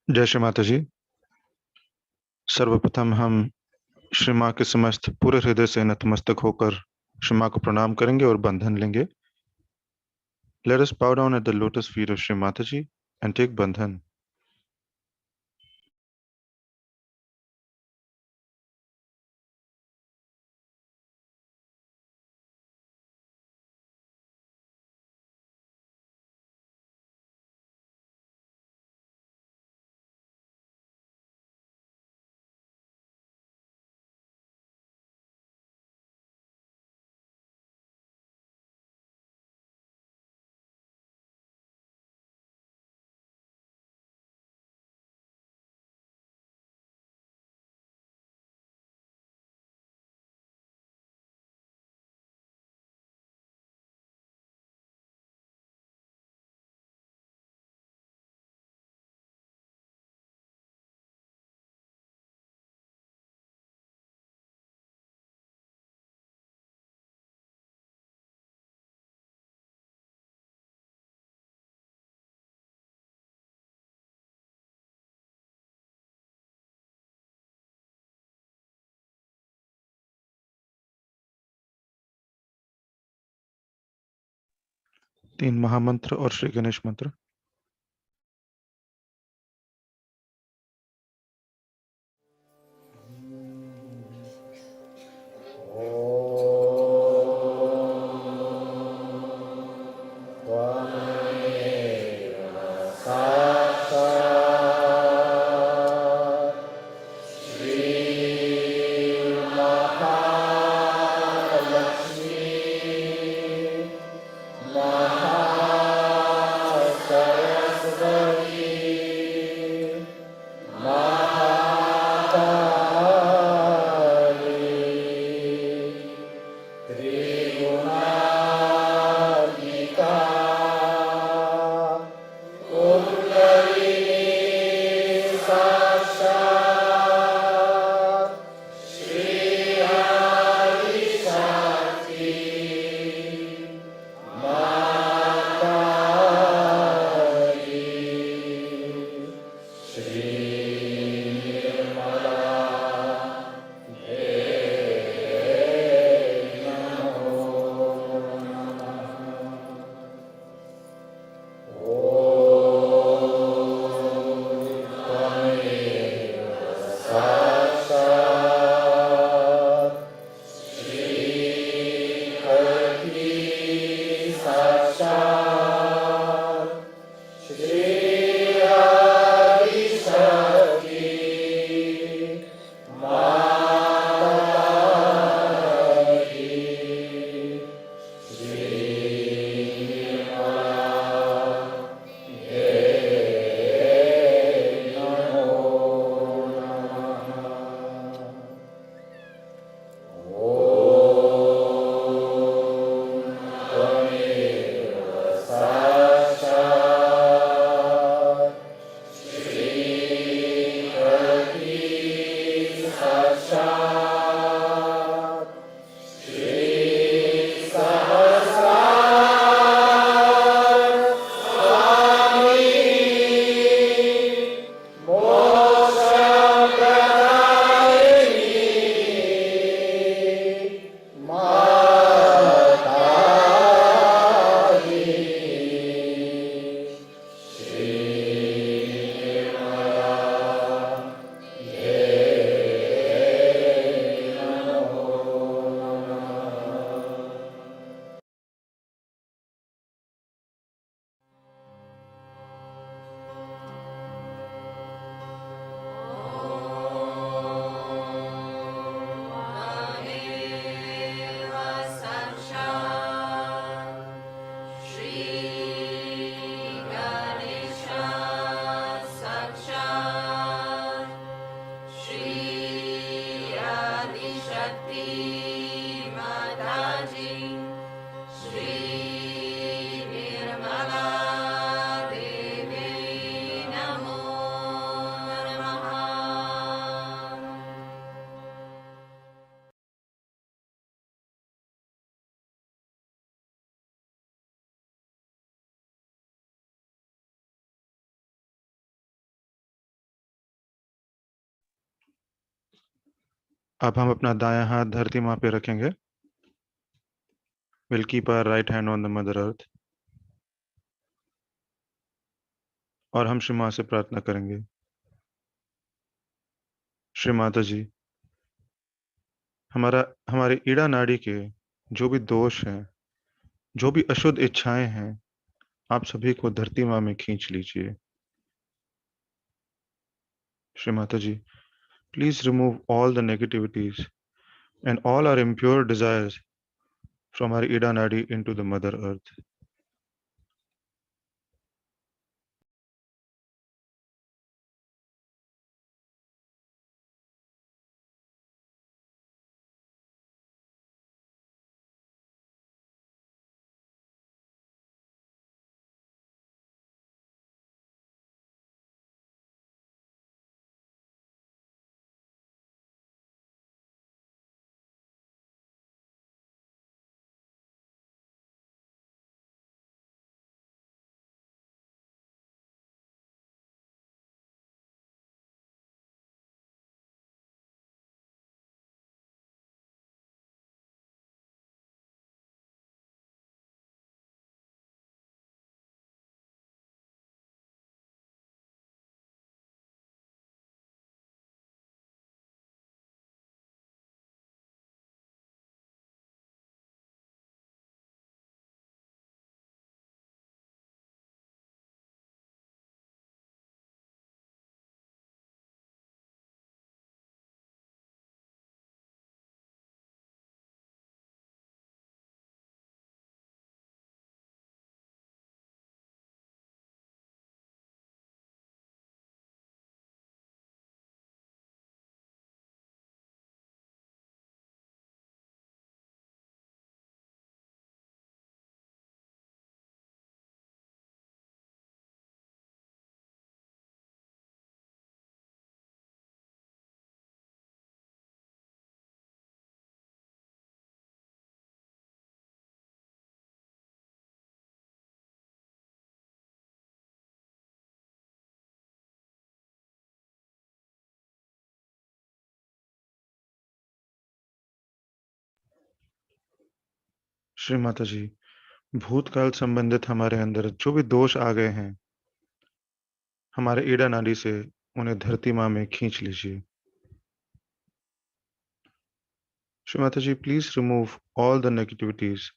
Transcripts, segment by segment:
जय श्री माता जी। सर्वप्रथम हम श्री माँ के समस्त पूरे हृदय से नतमस्तक होकर श्री माँ को प्रणाम करेंगे और बंधन लेंगे। Let us bow down at the lotus feet of Shri Mataji and take bandhan. तीन महामंत्र और श्री गणेश मंत्र। Shri Hare अब हम अपना दायां हाथ धरती माँ पे रखेंगे. We'll keep our right hand on the Mother Earth. और हम श्री माँ से प्रार्थना करेंगे. श्री माता जी, हमारा हमारे ईड़ा नाड़ी के जो भी दोष हैं, जो भी अशुद्ध इच्छाएं हैं, आप सभी को धरती माँ में खींच लीजिए. श्री माता जी, please remove all the negativities and all our impure desires from our ida nadi into the Mother Earth. Shri Mata जी, भूतकाल संबंधित हमारे अंदर जो भी दोष आ गए हैं, हमारे ईड़ा नाड़ी से उन्हें धरती माँ में खींच लीजिए. श्री माता जी, please remove all the negativities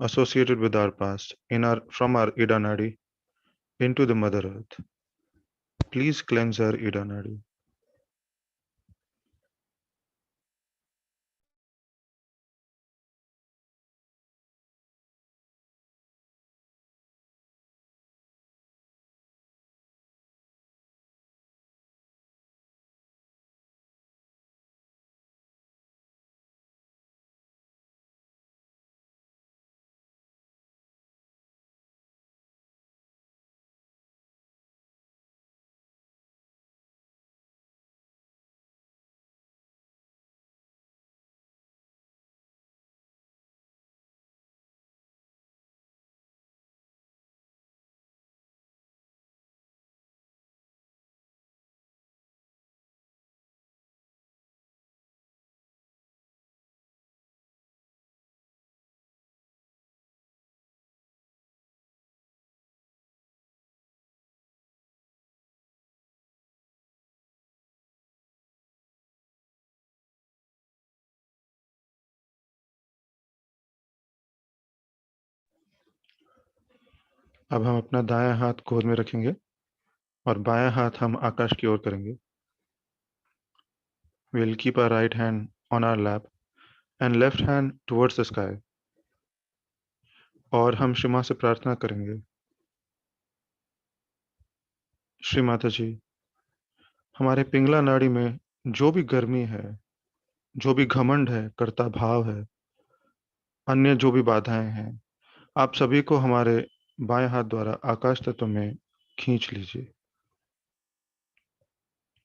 associated with our past in our from our ida nadi into the Mother Earth. Please cleanse our ida nadi. अब हम अपना दायां हाथ गोद में रखेंगे और बायां हाथ हम आकाश की ओर करेंगे. We'll keep our right hand on our lap and left hand towards the sky. और हम श्री माँ से प्रार्थना करेंगे. श्री माता जी, हमारे पिंगला नाड़ी में जो भी गर्मी है, जो भी घमंड है, कर्ता भाव है, अन्य जो भी बाधाएं हैं, आप सभी को हमारे बाएं हाथ द्वारा आकाश तत्व में खींच लीजिए.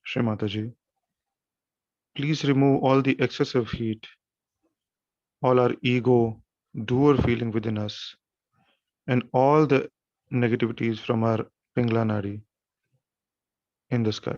Shri Mata ji, please remove all the excessive heat, all our ego, doer feeling within us, and all the negativities from our Pingla Nadi in the sky.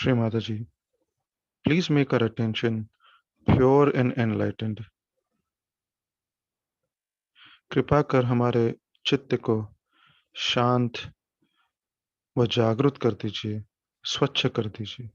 Shri Mataji, please make our attention pure and enlightened. कृपा कर हमारे चित्त को शांत व जागृत कर दीजिए, स्वच्छ कर दीजिए।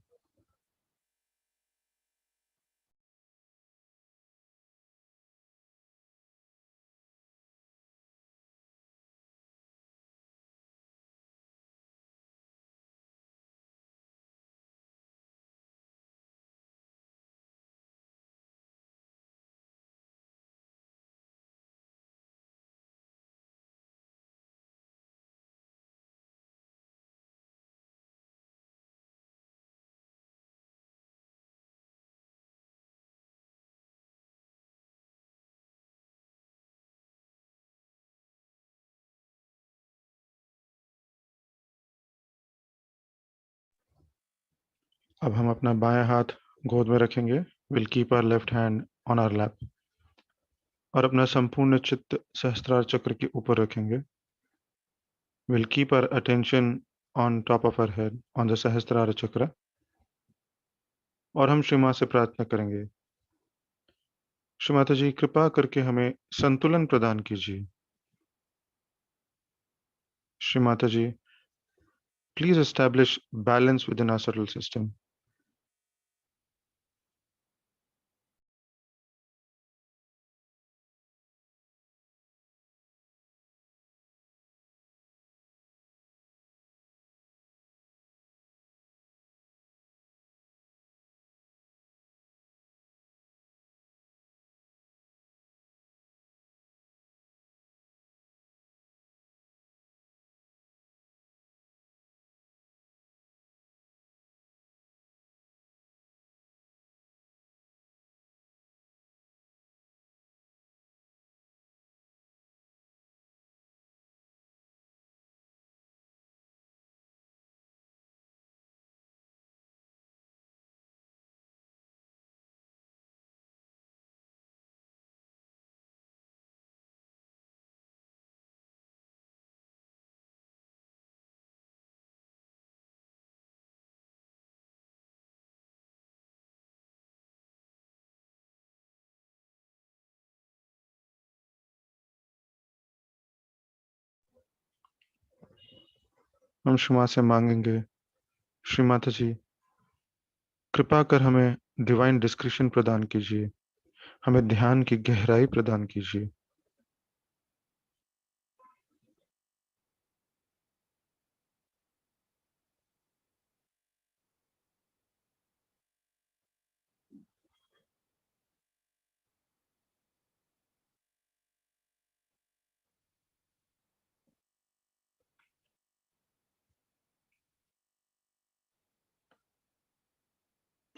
अब हम अपना बायां हाथ गोद में रखेंगे। Will keep our left hand on our lap और अपना संपूर्ण चित्त सहस्त्रार चक्र के ऊपर रखेंगे। Will keep our attention on top of our head on the sahasrara chakra और हम श्री मां से प्रार्थना करेंगे, श्री माता जी कृपा करके हमें संतुलन प्रदान कीजिए। Shri Mata ji please establish balance within our solar system. हम श्री मां से मांगेंगे, श्री माता जी कृपा कर हमें डिवाइन डिस्क्रिशन प्रदान कीजिए, हमें ध्यान की गहराई प्रदान कीजिए।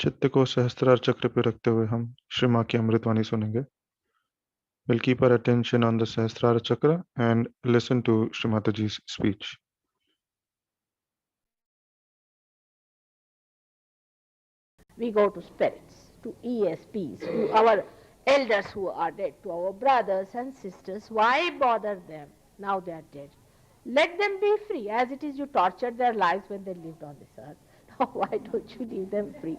चित्त को सहस्त्रार चक्र पे रखते हुए हम श्री मां की अमृतवाणी सुनेंगे। We'll keep our attention on the Sahasrara Chakra and listen to Shri Mataji's speech. We go to spirits, to ESPs, to our elders who are dead, to our brothers and sisters. Why bother them? Now they are dead. Let them be free, as it is you tortured their lives when they lived on this earth. Now why don't you leave them free?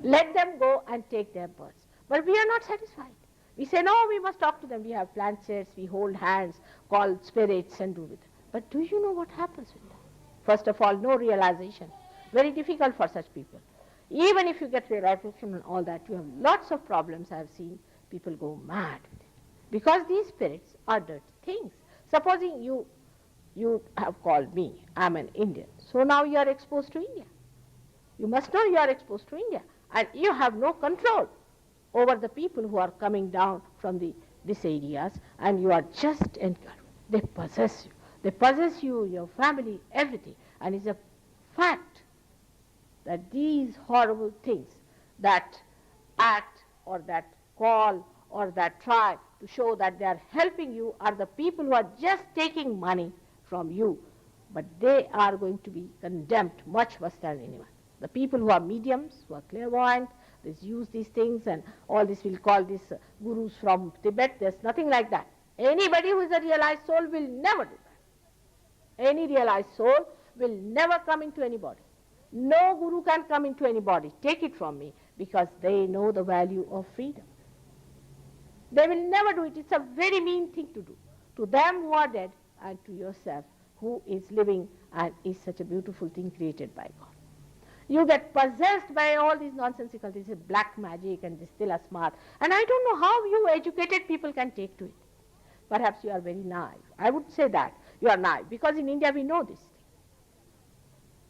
Let them go and take their births. But we are not satisfied. We say, no, we must talk to them. We have planchets, we hold hands, call spirits and do with them. But do you know what happens with them? First of all, no realization. Very difficult for such people. Even if you get realization and all that, you have lots of problems. I have seen people go mad with it. Because these spirits are dirty things. Supposing you have called me, I'm an Indian. So now you are exposed to India. You must know you are exposed to India. And you have no control over the people who are coming down from these areas, and you are just encouraged. They possess you. They possess you, your family, everything. And it's a fact that these horrible things that act or that call or that try to show that they are helping you are the people who are just taking money from you, but they are going to be condemned much worse than anyone. The people who are mediums, who are clairvoyant, they use these things and all this, we'll call this gurus from Tibet. There's nothing like that. Anybody who is a realized soul will never do that. Any realized soul will never come into any body. No guru can come into anybody, take it from me, because they know the value of freedom. They will never do it. It's a very mean thing to do. To them who are dead and to yourself who is living and is such a beautiful thing created by God. You get possessed by all these nonsensical things, black magic and this tilasmat. And I don't know how you educated people can take to it. Perhaps you are very naive. I would say that you are naive, because in India we know this thing.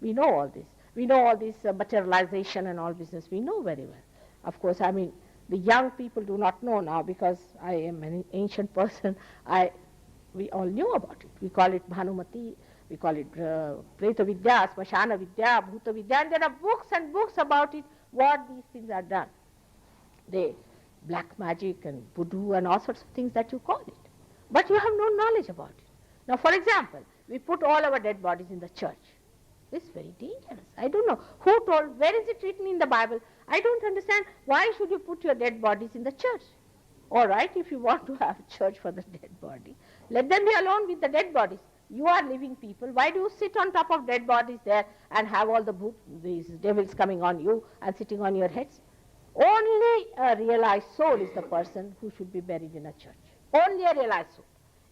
We know all this. We know all this materialization and all business. We know very well. Of course, I mean, the young people do not know now, because I am an ancient person. We all knew about it. We call it Bhanumati, we call it Preta Vidya, Smashana Vidya, Bhuta Vidya, and there are books and books about it, what these things are done. They, black magic and voodoo and all sorts of things that you call it. But you have no knowledge about it. Now, for example, we put all our dead bodies in the church. It's very dangerous. I don't know. Who told? Where is it written in the Bible? I don't understand. Why should you put your dead bodies in the church? All right, if you want to have a church for the dead body, let them be alone with the dead bodies. You are living people. Why do you sit on top of dead bodies there and have all these devils coming on you and sitting on your heads? Only a realized soul is the person who should be buried in a church. Only a realized soul.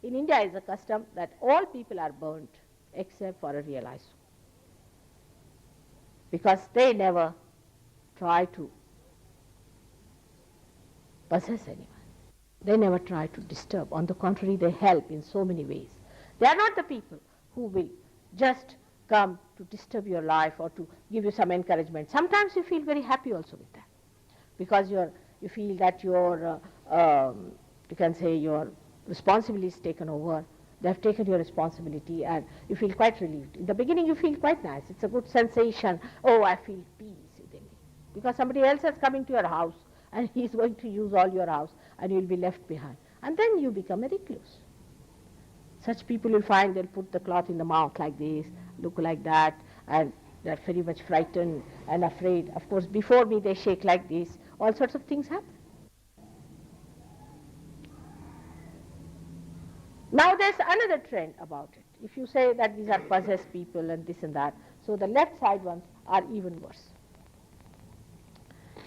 In India is a custom that all people are burnt except for a realized soul, because they never try to possess anyone. They never try to disturb. On the contrary, they help in so many ways. They are not the people who will just come to disturb your life or to give you some encouragement. Sometimes you feel very happy also with that, because you feel that your, you can say, your responsibility is taken over. They have taken your responsibility and you feel quite relieved. In the beginning you feel quite nice. It's a good sensation. Oh, I feel peace within me. Because somebody else has come into your house and he's going to use all your house and you'll be left behind. And then you become a recluse. Such people will find they'll put the cloth in the mouth like this, look like that, and they're very much frightened and afraid. Of course, before me they shake like this. All sorts of things happen. Now there's another trend about it. If you say that these are possessed people and this and that, so the left side ones are even worse.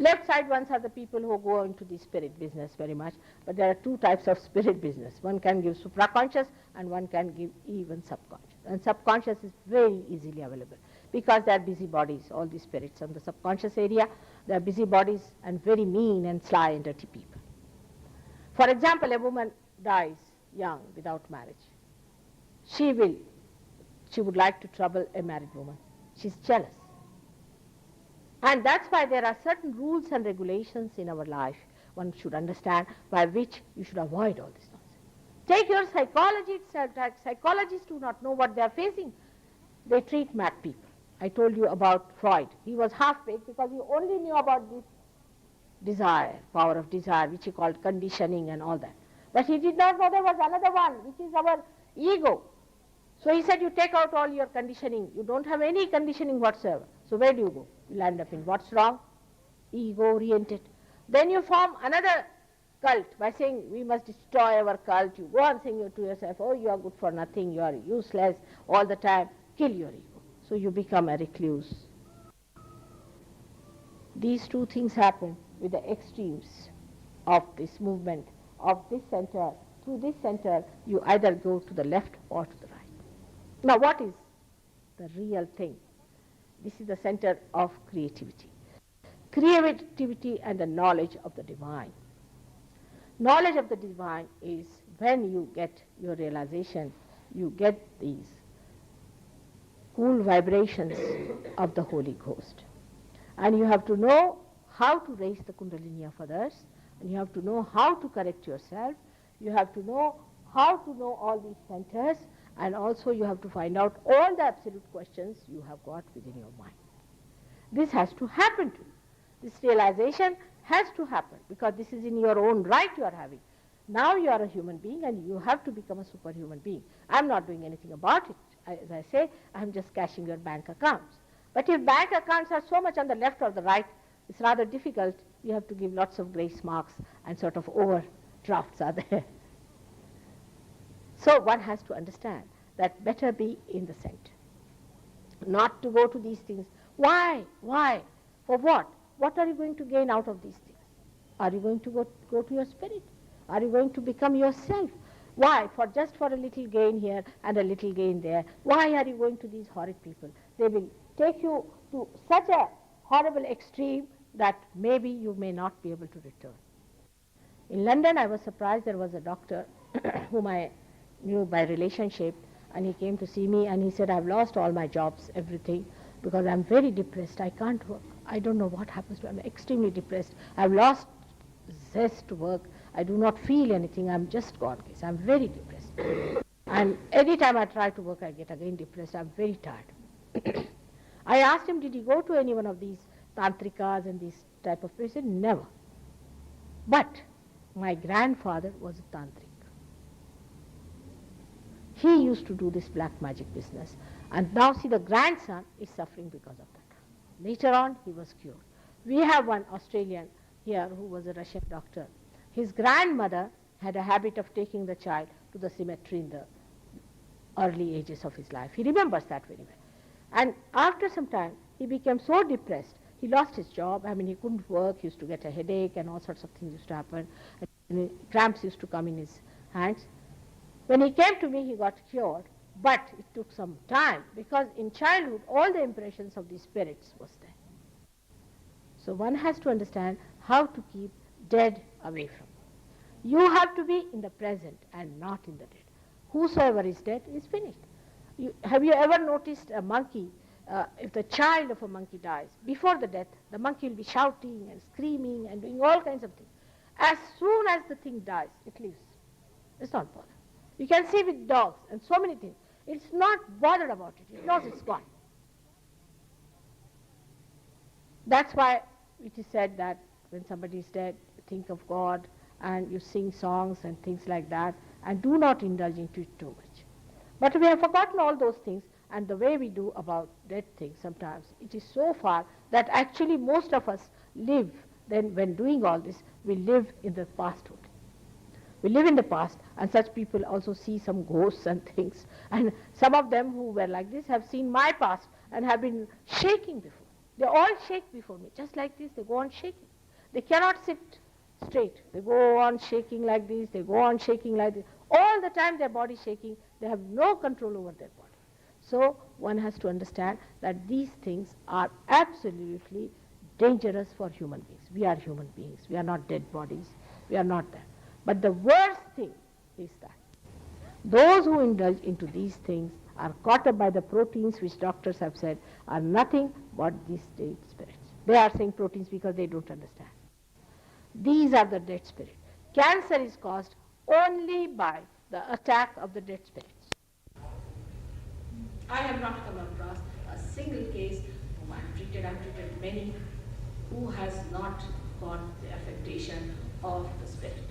Left side ones are the people who go into the spirit business very much, but there are two types of spirit business. One can give supraconscious and one can give even subconscious. And subconscious is very easily available because they are busybodies, all these spirits on the subconscious area. They are busybodies and very mean and sly and dirty people. For example, a woman dies young without marriage. She would like to trouble a married woman. She's jealous. And that's why there are certain rules and regulations in our life one should understand, by which you should avoid all this nonsense. Take your psychology itself. Psychologists do not know what they are facing. They treat mad people. I told you about Freud. He was half-baked because he only knew about this desire, power of desire, which he called conditioning and all that. But he did not know there was another one, which is our ego. So he said, you take out all your conditioning. You don't have any conditioning whatsoever. So where do you go? You'll end up in what's wrong? Ego-oriented. Then you form another cult by saying, we must destroy our cult. You go on saying to yourself, oh, you are good for nothing, you are useless all the time. Kill your ego. So you become a recluse. These two things happen with the extremes of this movement, of this center. Through this center, you either go to the left or to the right. Now, what is the real thing? This is the center of creativity. Creativity and the knowledge of the divine. Knowledge of the divine is when you get your realization, you get these cool vibrations of the Holy Ghost. And you have to know how to raise the Kundalini of others, and you have to know how to correct yourself. You have to know how to know all these centers, and also you have to find out all the absolute questions you have got within your mind. This has to happen to you. This realization has to happen, because this is in your own right you are having. Now you are a human being and you have to become a superhuman being. I'm not doing anything about it. As I say, I'm just cashing your bank accounts. But if bank accounts are so much on the left or the right, it's rather difficult. You have to give lots of grace marks and sort of overdrafts are there. So one has to understand that better be in the center. Not to go to these things. Why? Why? For what? What are you going to gain out of these things? Are you going to go to your spirit? Are you going to become yourself? Why? Just for a little gain here and a little gain there. Why are you going to these horrid people? They will take you to such a horrible extreme that maybe you may not be able to return. In London, I was surprised. There was a doctor whom I knew by relationship, and he came to see me and he said, I've lost all my jobs, everything, because I'm very depressed. I can't work. I don't know what happens to me. I'm extremely depressed. I've lost zest to work. I do not feel anything. I'm just gone case. I'm very depressed. And any time I try to work, I get again depressed. I'm very tired. I asked him, did he go to any one of these tantrikas and these type of places? He said, never. But my grandfather was a tantric. He used to do this black magic business. And now see, the grandson is suffering because of that. Later on, he was cured. We have one Australian here who was a Russian doctor. His grandmother had a habit of taking the child to the cemetery in the early ages of his life. He remembers that very well. And after some time, he became so depressed, he lost his job. I mean, he couldn't work, he used to get a headache and all sorts of things used to happen. And cramps used to come in his hands. When he came to me, he got cured, but it took some time because in childhood, all the impressions of these spirits was there. So one has to understand how to keep dead away from. You have to be in the present and not in the dead. Whosoever is dead is finished. Have you ever noticed a monkey, if the child of a monkey dies, before the death, the monkey will be shouting and screaming and doing all kinds of things. As soon as the thing dies, it leaves. It's not bothered. You can see with dogs and so many things. It's not bothered about it. It knows it's gone. That's why it is said that when somebody is dead, think of God and you sing songs and things like that, and do not indulge into it too much. But we have forgotten all those things, and the way we do about dead things sometimes, it is so far that actually most of us live, then when doing all this, we live in the pasthood. We live in the past, and such people also see some ghosts and things. And some of them who were like this have seen my past and have been shaking before. They all shake before me, just like this, they go on shaking. They cannot sit straight. They go on shaking like this, they go on shaking like this. All the time their body shaking, they have no control over their body. So one has to understand that these things are absolutely dangerous for human beings. We are human beings. We are not dead bodies. We are not that. But the worst thing is that those who indulge into these things are caught up by the proteins which doctors have said are nothing but these dead spirits. They are saying proteins because they don't understand. These are the dead spirits. Cancer is caused only by the attack of the dead spirits. I have not come across a single case whom I've treated many, who has not got the affectation of the spirit.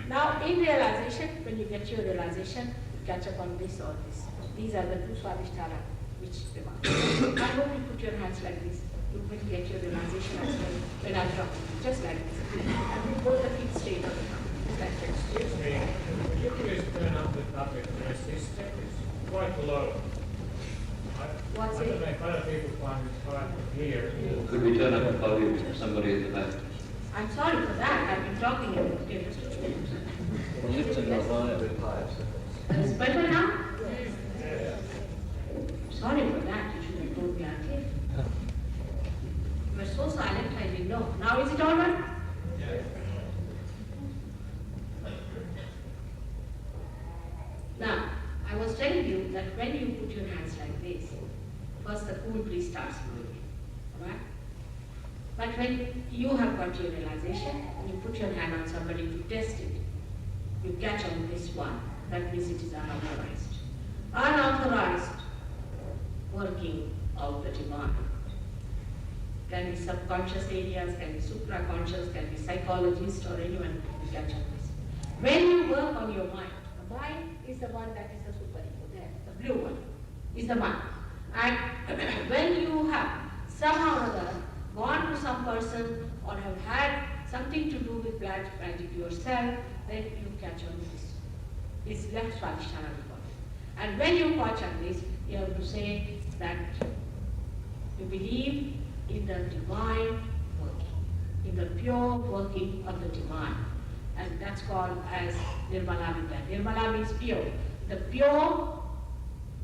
Now, in realization, when you get your realization, you catch up on this or this. These are the two Swadhisthana which remark. I hope you put your hands like this. You will get your realization as well when I drop it, just like this. And we both the feet straight on the ground. Like that. Excuse me, would you please turn up the topic? My sister is quite low. What's I don't it? know if other people find it hard to hear. Could we turn up the volume for somebody at the back? I'm sorry for that. I've been talking in the potatoes. Lift it higher, a bit higher. It's better now? Sorry for that. You should have told me earlier. You were so silent, I didn't know. Now is it all right? Yes. Now, I was telling you that when you put your hands like this, first the cool breeze starts blowing, right? But when you have got your realization, and you put your hand on somebody to test it, you catch on this one, that means it is unauthorized. Unauthorized working of the divine. Can be subconscious areas, can be supraconscious, can be psychologist or anyone who catch on this. When you work on your mind, the mind is the one that is the superego there, the blue one is the one. And when you have somehow or other gone to some person or have had something to do with black magic yourself, then you catch on this. It's left Swadhisthana. And when you catch on this, you have to say that You believe in the divine working, in the pure working of the divine. And that's called as Nirmala Vidya. Nirmala means pure. The pure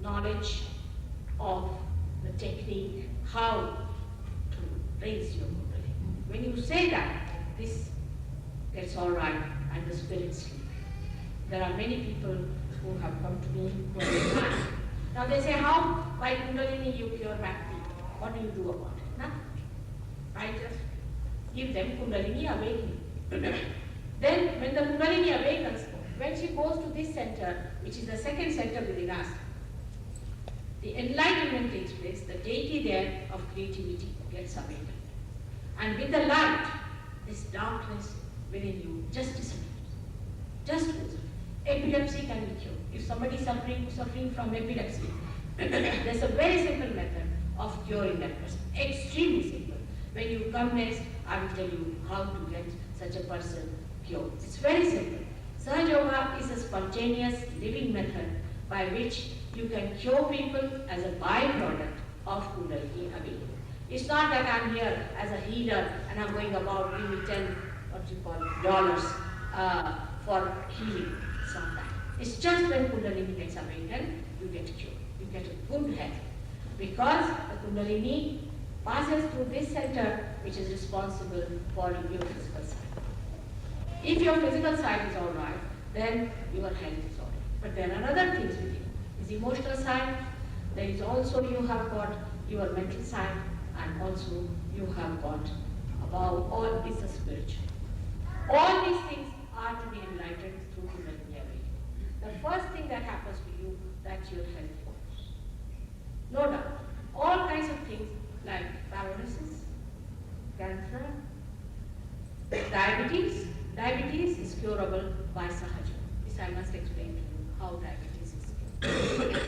knowledge of the technique, how to raise your Kundalini. When you say that, this gets all right and the spirit sleep. There are many people who have come to me who are blind. Now they say, how by Kundalini you cure back pain? What do you do about it? Nothing. I just give them Kundalini awakening. Then when the Kundalini awakens, when she goes to this center, which is the second center within us, the enlightenment takes place, the deity there of creativity gets awakened. And with the light, this darkness within you just disappears. Just goes away. Epilepsy can be cured. If somebody is suffering from epilepsy, there's a very simple method of curing that person. Extremely simple. When you come next, I will tell you how to get such a person cured. It's very simple. Sahaja Yoga is a spontaneous living method by which you can cure people as a byproduct of Kundalini awakening. It's not that I'm here as a healer and I'm going about give me $10 for healing. It's not that. It's just when Kundalini gets awakened, you get cured. You get a good health. Because the Kundalini passes through this center which is responsible for your physical side. If your physical side is all right, then your health is all right. But there are other things with you. Is emotional side, there is also you have got your mental side, and also you have got above all is the spiritual. All these things are to be enlightened through Kundalini awakening. The first thing that happens to you, that's your health improves. No doubt. All kinds of things like paralysis, cancer, diabetes. Diabetes is curable by Sahaja. This I must explain to you how diabetes is cured.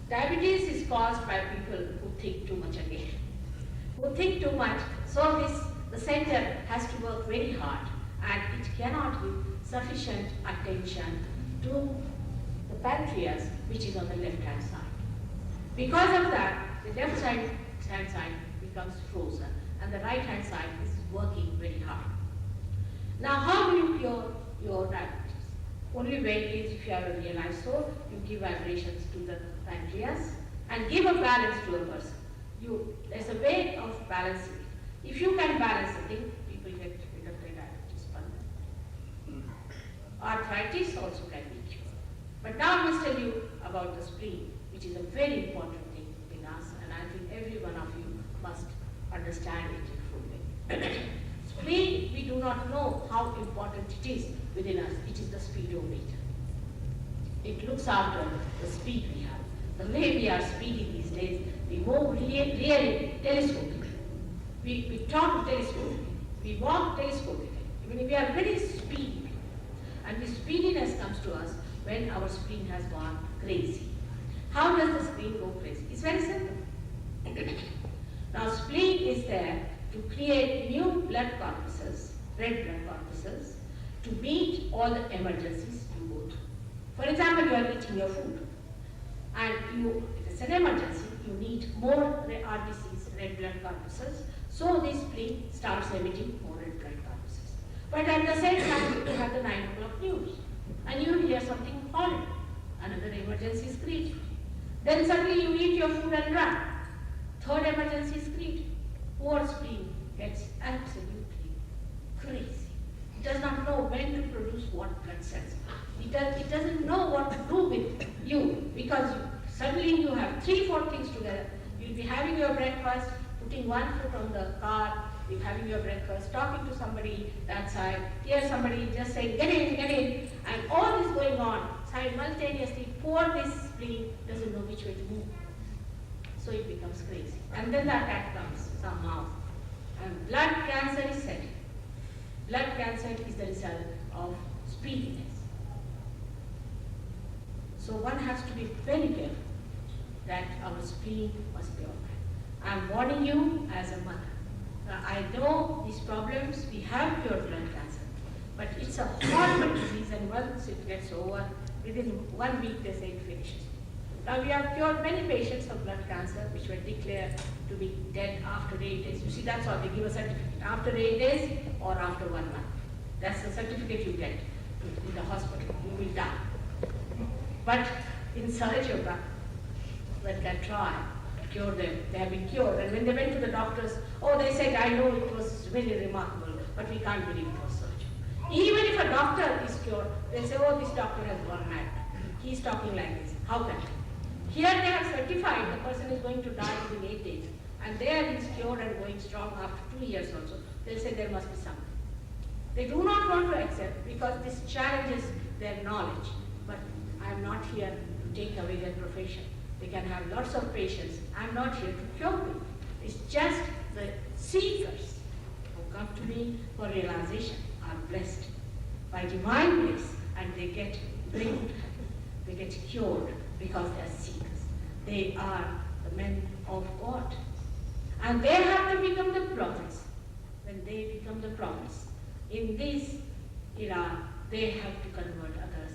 Diabetes is caused by people who think too much again. Who think too much, so the center has to work very hard and it cannot give sufficient attention to the pancreas which is on the left hand side. Because of that, the left hand side becomes frozen and the right hand side is working very hard. Now how do you cure your diabetes? Only way is if you have a realized soul, you give vibrations to the pancreas and give a balance to a person. There's a way of balancing it. If you can balance the thing, people get rid of their diabetes. Arthritis also can be cured. But now I must tell you about the spleen, which is a very important thing in us, and I think every one of you must understand it in full way. Spleen, we do not know how important it is within us. It is the speedometer. It looks after the speed we have. The way we are speedy these days, we move really telescopically. We talk telescopically. We walk telescopically. Even if we are very speedy. And this speediness comes to us when our spleen has gone crazy. How does the spleen go crazy? It's very simple. Now spleen is there to create new blood corpuscles, red blood corpuscles, to meet all the emergencies you go through. For example, you are eating your food and it's an emergency, you need more RBCs, red blood corpuscles, so this spleen starts emitting more red blood corpuscles. But at the same time, you have the 9 o'clock news and you hear something horrible, another emergency is created. Then suddenly you eat your food and run. Third emergency is created. Poor spleen gets absolutely crazy. It does not know when to produce what blood cells. It doesn't know what to do with you because suddenly you have 3-4 things together. You'll be having your breakfast, putting one foot on the car, you're having your breakfast, talking to somebody that side, hear somebody just saying, get in, and all this going on simultaneously. Poor this spleen doesn't know which way to move. So it becomes crazy. And then the attack comes somehow. And blood cancer is setting. Blood cancer is the result of speediness. So one has to be very careful that our spleen must be all right. I'm warning you as a mother. I know these problems, we have cured blood cancer, but it's a horrible disease and once it gets over, within 1 week they say it finishes. Now we have cured many patients of blood cancer which were declared to be dead after 8 days. You see, that's all. They give a certificate after 8 days or after 1 month. That's the certificate you get in the hospital. You will die. But in Sahaja, when they try to cure them, they have been cured. And when they went to the doctors, oh, they said, I know it was really remarkable, but we can't believe it was surgery. Even if a doctor is cured, they say, oh, this doctor has gone mad. He's talking like this. How can he? Here they have certified the person is going to die within 8 days. And there he's cured and going strong after 2 years also. They'll say there must be something. They do not want to accept because this challenges their knowledge. But I am not here to take away their profession. They can have lots of patients. I am not here to cure them. It's just the seekers who come to me for realization are blessed by divine bliss, and they get brilliant. They get cured because they are seekers. They are the men of God. And they have to become the prophets. When they become the prophets, in this era, they have to convert others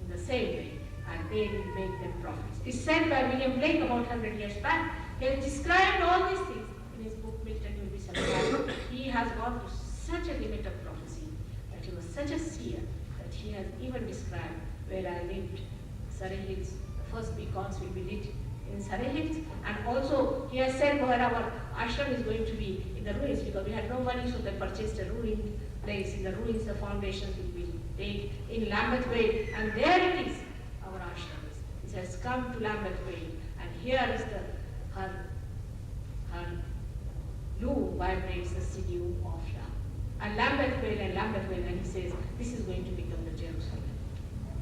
in the same way, and they will make them prophets. It's said by William Blake about 100 years back. He has described all these things in his book, Milton Will Be Surprised. He has gone to such a limit of prophecy that he was such a seer that he has even described where I lived, Surrey Hills, the first beacons will be lit in Surrey Hills, and also he has said where our ashram is going to be in the ruins, because we had no money, so they purchased a ruined place. In the ruins, the foundations will be laid in Lambeth Vale, and there it is, our ashram is. It has come to Lambeth Vale, and here is her loom vibrates the sinew of love. And Lambeth Vale, and he says, this is going to become the Jerusalem.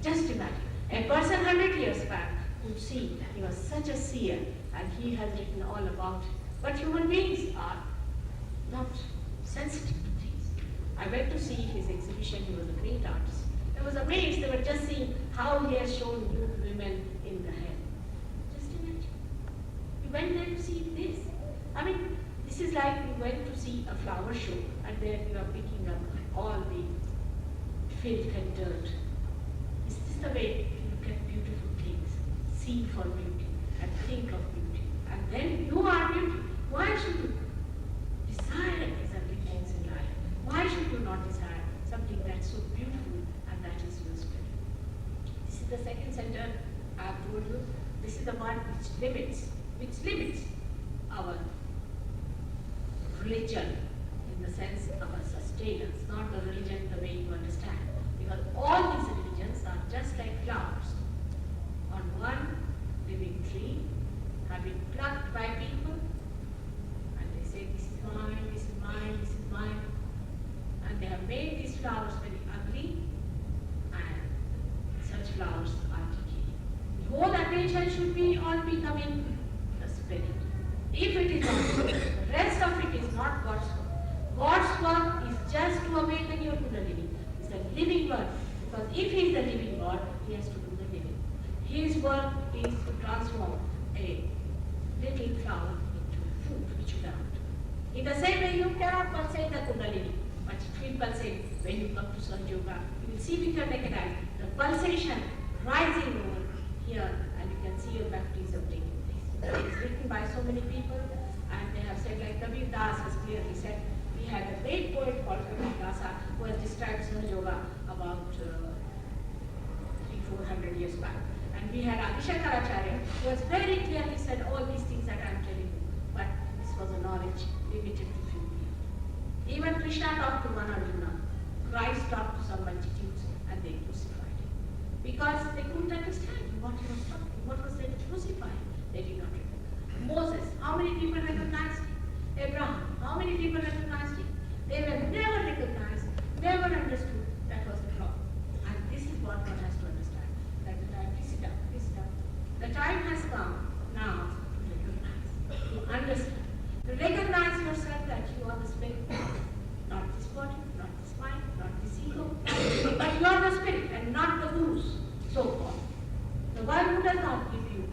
Just imagine, a person 100 years back could see, he was such a seer, and he has written all about it. But human beings are not sensitive to things. I went to see his exhibition. He was a great artist. I was amazed. They were just seeing how he has shown nude women in the hair. Just imagine. We went there to see this. I mean, this is like we went to see a flower show, and there you are picking up all the filth and dirt. Is this the way you look at beautiful things? See for beauty and think of beauty. And then you are beauty. Why should you desire exalted things in life? Why should you not desire something that's so beautiful, and that is your spirit? This is the second center I have told you. This is the one which limits our religion in the sense of a sustenance, not the religion the way you understand. Because all these religions are just like flowers on one living tree, have been plucked by people, and they say, this is mine, this is mine, this is mine. And they have made these flowers very ugly, and such flowers are decaying. The whole attention should be on becoming the spirit. If it is not, the rest of it is not God's work. God's work is just to awaken your Kundalini. It's a living work. Because if He is the living God, He has to do the living. His work is to transform a little flower into food which you cannot. In the same way, you cannot pulsate the Kundalini, but it will pulsate when you come to Sahaja Yoga. You will see with your naked eye the pulsation rising over here, and you can see your baptism taking place. It is written by so many people, and they have said, like Kabir Das has clearly said, we had a great poet called Kabir Das who has described Sahaja Yoga about 300-400 years back. And we had Adishankaracharya who has very clearly said all these things that I am telling you, but this was a knowledge limited to few people. Even Krishna talked to one Arjuna. Christ talked to some multitudes, and they crucified him. Because they couldn't understand what he was talking, what was they to crucify him. They did not recognize. Moses, how many people recognized him? Abraham, how many people recognized him? They were never recognized, never understood. That was the problem. And this is what one has to understand. That the time, please sit down, please sit down. The time has come now to recognize, to understand, to recognize yourself that you are the spirit, not this body, not this mind, not this ego, but you are the spirit and not the gurus, so-called. The one who does not give you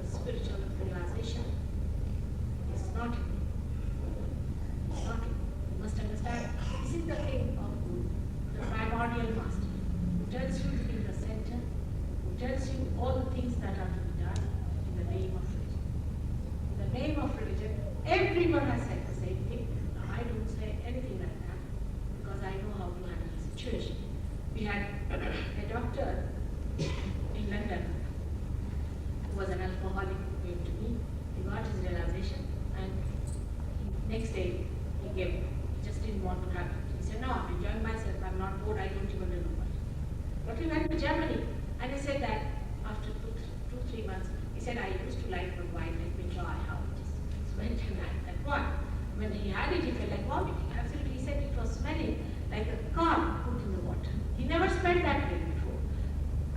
the spiritual realization is not you. It's not you. You must understand, this is the thing of Guru, the primordial master, who tells you to be in the center, who tells you all the things that are to be done, situation. We had a doctor in London who was an alcoholic who came to me. He got his realization, and next day he just didn't want to have it. He said, no, I'm enjoying myself, I'm not bored, I don't even remember. But we went to Germany, and he said that after 2-3 months, he said, I used to like the wine, let me try how it is. So went and had that one. When he had it, he felt like vomiting. Absolutely, he said it was smelling like a corn put in the water. He never smelled that way before.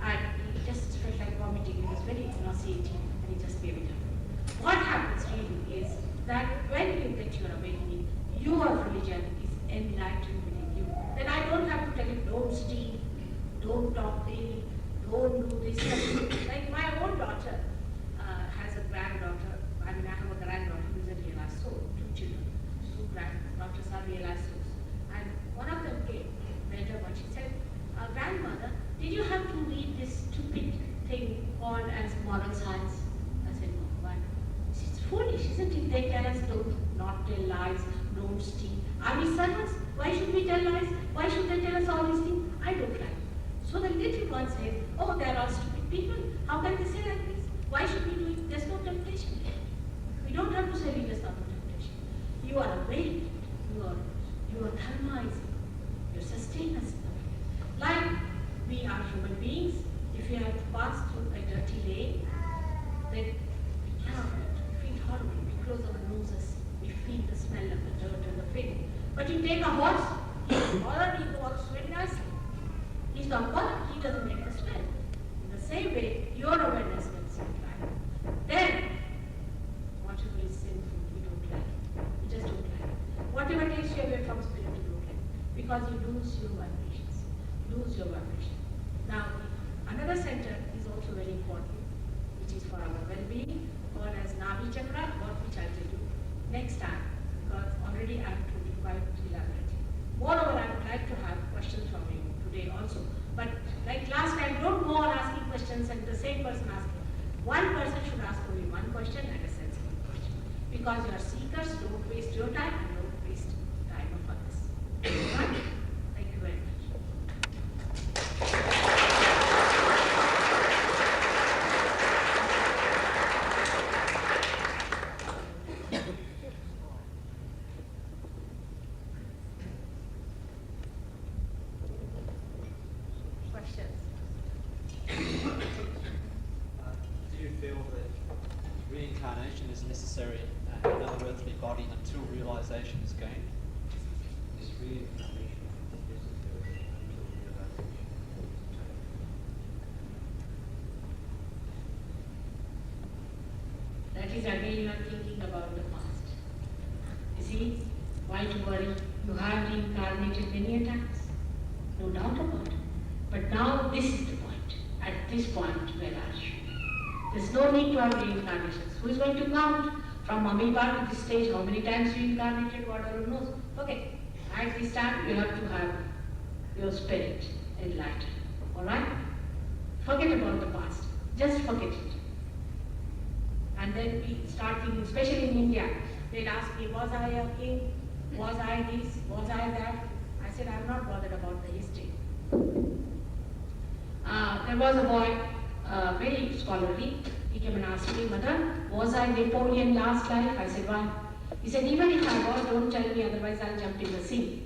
And he just felt like vomiting. He was very nauseating, and he just gave it up. What happens really is that when you get your awakening, your religion is enlightened within you. Then I don't have to tell you, don't steal, don't talk daily, don't do this. Like my own daughter has a granddaughter. I mean, I have a granddaughter who is a realized soul, 2 children. 2 granddaughters are realized souls. And one of them came later, but she said, grandmother, did you have to read this stupid thing called as moral science? I said, no, why? It's foolish, isn't it? They tell us don't not tell lies, don't steal. Are we servants? Why should we tell lies? Why should they tell us all these things? I don't like it. So the little one says, oh, they're all stupid people. How can they say like this? Why should we do it? There's no temptation. We don't have to say there's no temptation. You are awake. You are thermizing. Your sustenance. Like we are human beings. If you have to pass through a dirty lane, then we cannot feel horrible. We close our noses. We feel the smell of the dirt and the filth. But you take a horse, he already walks very nicely. He's not bothered, he doesn't make the smell. In the same way, your awareness will simplify. Then, whatever is sinful, we don't like it. We just don't like it. Whatever takes you away from spirit, you don't like it. Because you lose your vibrations. Lose your vibration. Now, another center is also very important, which is for our well-being, called as Navi Chakra, about which I'll tell you next time, because already I have told you quite elaborately. Moreover, I would like to have questions from you today also. But like last time, don't go on asking questions and the same person asking. One person should ask only one question and a sensible question. Because you are seekers, don't waste your time and don't waste time of others. Right? Thank you very much. Questions? Do you feel that reincarnation is necessary in another earthly body until realization is gained? Is reincarnation necessary until realization is attained? That is again you are thinking about the past. You see, why to worry? You have reincarnated many times. No doubt about it. But now this is the point. At this point, where are you? There's no need to have reincarnations. Who is going to count from amoeba to this stage how many times you incarnated, whatever knows? Okay. At this time, you have to have your spirit enlightened. Alright? Forget about the past. Just forget it. And then we start thinking, especially in India, they'll ask me, was I a king? Was I this? Was I that? I said, I'm not bothered about the history. There was a boy, very scholarly. He came and asked me, Mother, was I Napoleon last life? I said, why? He said, even if I was, don't tell me, otherwise I'll jump in the sea.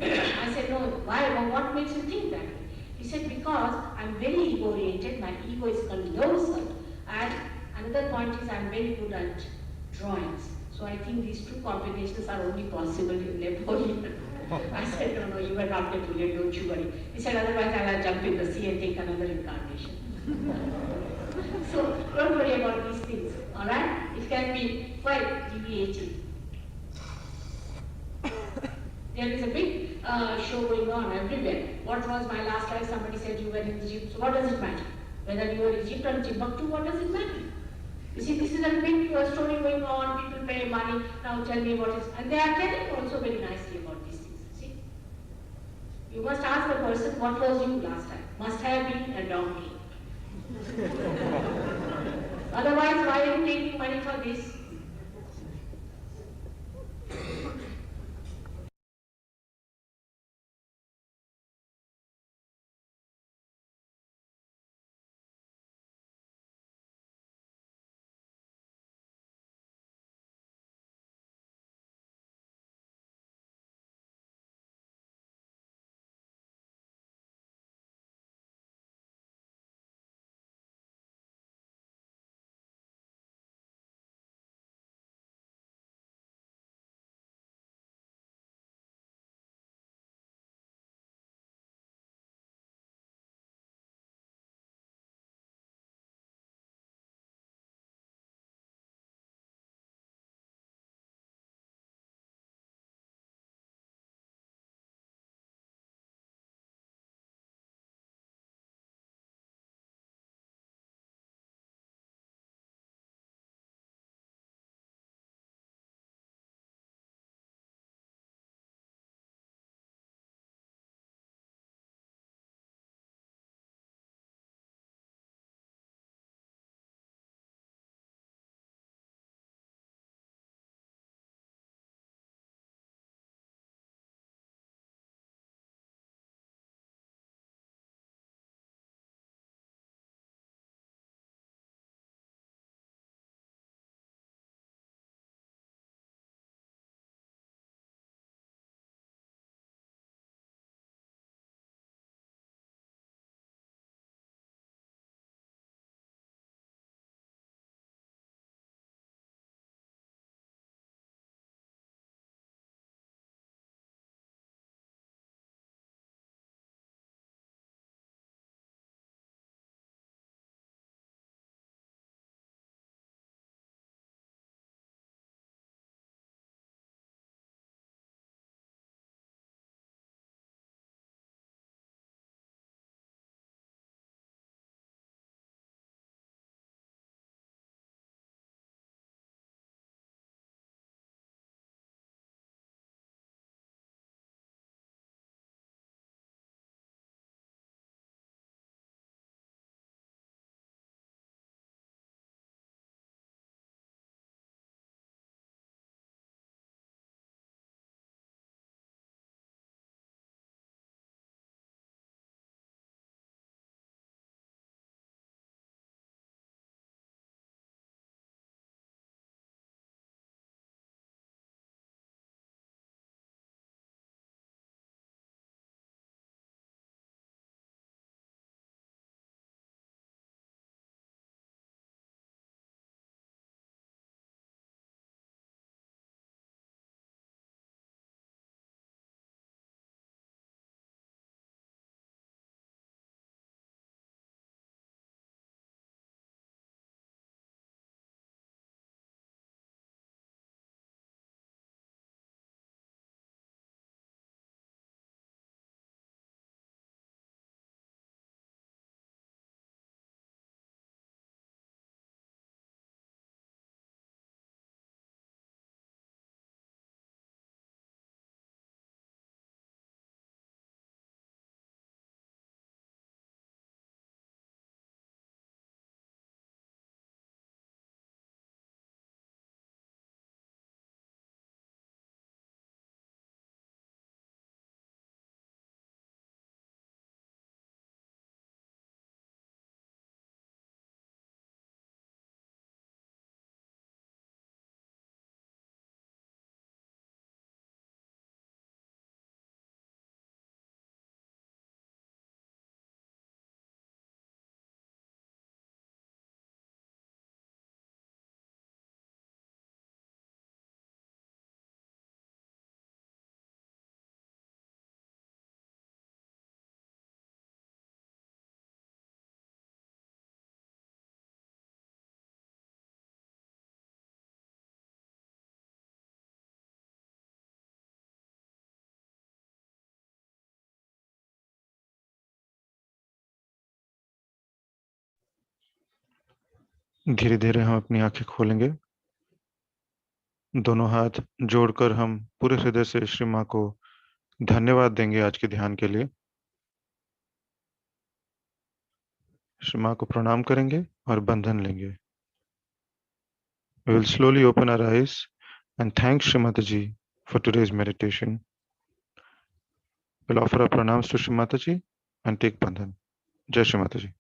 I said, no, why? Well, what makes you think that? He said, because I'm very ego-oriented, my ego is colossal, and another point is I'm very good at drawings. So I think these two combinations are only possible in Napoleon. I said, no, no, you are not Napoleon, don't you worry. He said, otherwise I'll jump in the sea and take another incarnation. So don't worry about these things, alright? It can be quite deviating. There is a big show going on everywhere. What was my last life? Somebody said you were in Egypt. So what does it matter? Whether you were in Egypt or Timbuktu, what does it matter? You see, this is a big story going on. People pay money. Now tell me what is. And they are telling also very nicely about these things. See? You must ask the person, what was you last time? Must have been a donkey. Otherwise, why are you taking money for this? धीरे धीरे हम अपनी आंखें खोलेंगे। दोनों हाथ जोड़कर हम पूरे हृदय से श्री माँ को धन्यवाद देंगे आज के ध्यान के लिए। श्री माँ को प्रणाम करेंगे और बंधन लेंगे। We will slowly open our eyes and thank Shrimati ji for today's meditation. We'll offer our pranams to Shrimati ji and take bandhan. Jai Shrimati ji.